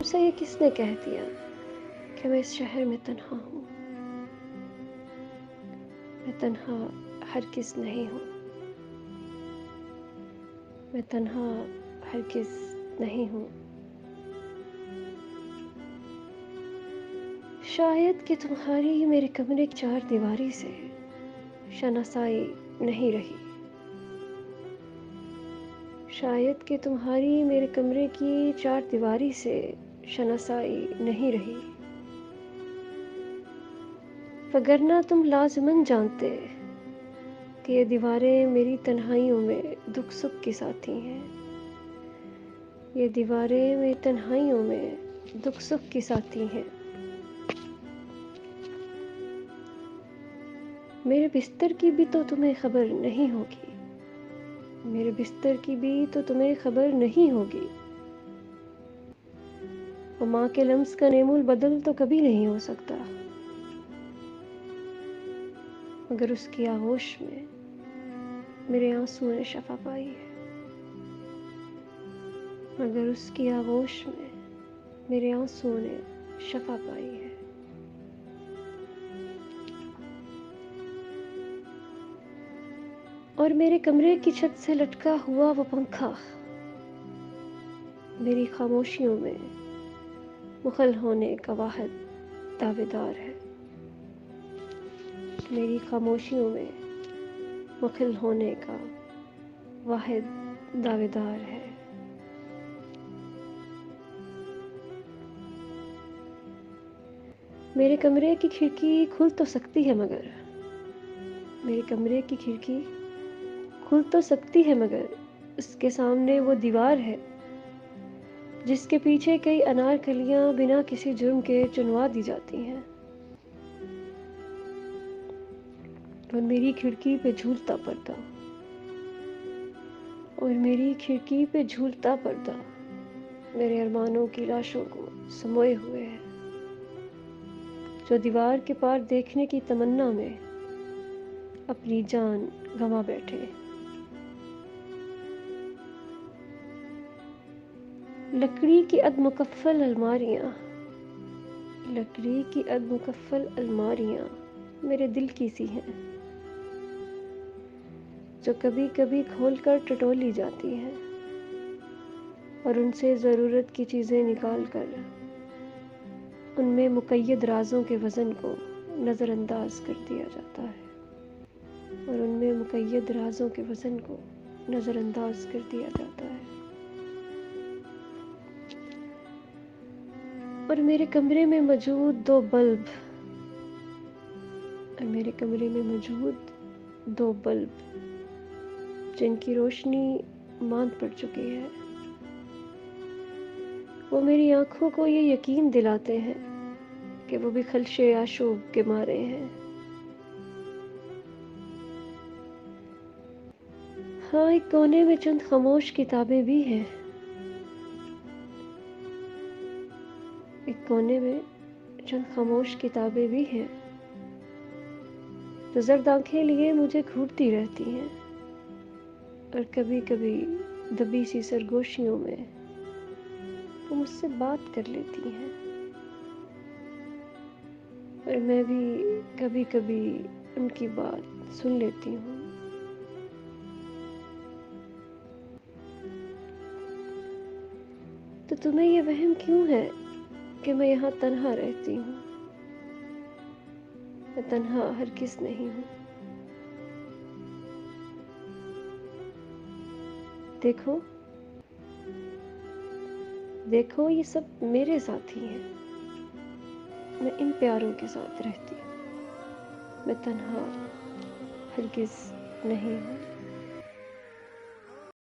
اسے یہ کس نے کہہ دیا کہ میں اس شہر میں تنہا ہوں؟ میں تنہا ہرگز نہیں ہوں، میں تنہا ہرگز نہیں ہوں۔ شاید کہ تمہاری میرے کمرے کی چار دیواری سے شناسائی نہیں رہی، شاید کہ تمہاری میرے کمرے کی چار دیواری سے شناسائی نہیں رہی، وگرنہ تم لازماً جانتے کہ یہ دیواریں میری تنہائیوں میں دکھ سکھ کی ساتھی ہیں، یہ دیواریں میری تنہائیوں میں دکھ سکھ کی ساتھی ہیں۔ میرے بستر کی بھی تو تمہیں خبر نہیں ہوگی، میرے بستر کی بھی تو تمہیں خبر نہیں ہوگی، اور ماں کے لمس کا نیم البدل تو کبھی نہیں ہو سکتا، مگر اس کی آغوش میں میرے آنسو نے شفا پائی ہے، مگر اس کی آغوش میں میرے آنسو نے شفا پائی ہے۔ اور میرے کمرے کی چھت سے لٹکا ہوا وہ پنکھا میری خاموشیوں میں مخل ہونے کا واحد دعوے دار ہے، میری خاموشیوں میں مخل ہونے کا واحد دعوے دار ہے۔ میرے کمرے کی کھڑکی کھل تو سکتی ہے مگر میرے کمرے کی کھڑکی کھل تو سکتی ہے مگر اس کے سامنے وہ دیوار ہے جس کے پیچھے کئی انار کلیاں بنا کسی جرم کے چنوا دی جاتی ہیں، اور میری کھڑکی پہ جھولتا پردہ اور میری کھڑکی پہ جھولتا پردہ میرے ارمانوں کی لاشوں کو سموئے ہوئے ہے، جو دیوار کے پار دیکھنے کی تمنا میں اپنی جان گنوا بیٹھے۔ لکڑی کی اد مکفل الماریاں، لکڑی کی اد مکفل الماریاں میرے دل کی سی ہیں، جو کبھی کبھی کھول کر ٹٹولی جاتی ہیں، اور ان سے ضرورت کی چیزیں نکال کر ان میں مقید رازوں کے وزن کو نظر انداز کر دیا جاتا ہے، اور ان میں مقید رازوں کے وزن کو نظر انداز کر دیا جاتا ہے۔ اور میرے کمرے میں موجود دو بلب اور میرے کمرے میں موجود دو بلب جن کی روشنی ماند پڑ چکی ہے، وہ میری آنکھوں کو یہ یقین دلاتے ہیں کہ وہ بھی خلش آشوب کے مارے ہیں۔ ہاں، ایک کونے میں چند خاموش کتابیں بھی ہیں، ایک کونے میں چند خاموش کتابیں بھی ہیں جو زرد آنکھیں لیے مجھے گھورتی رہتی ہیں، اور کبھی کبھی دبی سی سرگوشیوں میں وہ مجھ سے بات کر لیتی ہیں، اور میں بھی کبھی کبھی ان کی بات سن لیتی ہوں۔ تو تمہیں یہ وہم کیوں ہے کہ میں یہاں تنہا رہتی ہوں؟ میں تنہا ہرگز نہیں ہوں۔ دیکھو دیکھو، یہ سب میرے ساتھ ہی ہیں، میں ان پیاروں کے ساتھ رہتی ہوں، میں تنہا ہرگز نہیں ہوں۔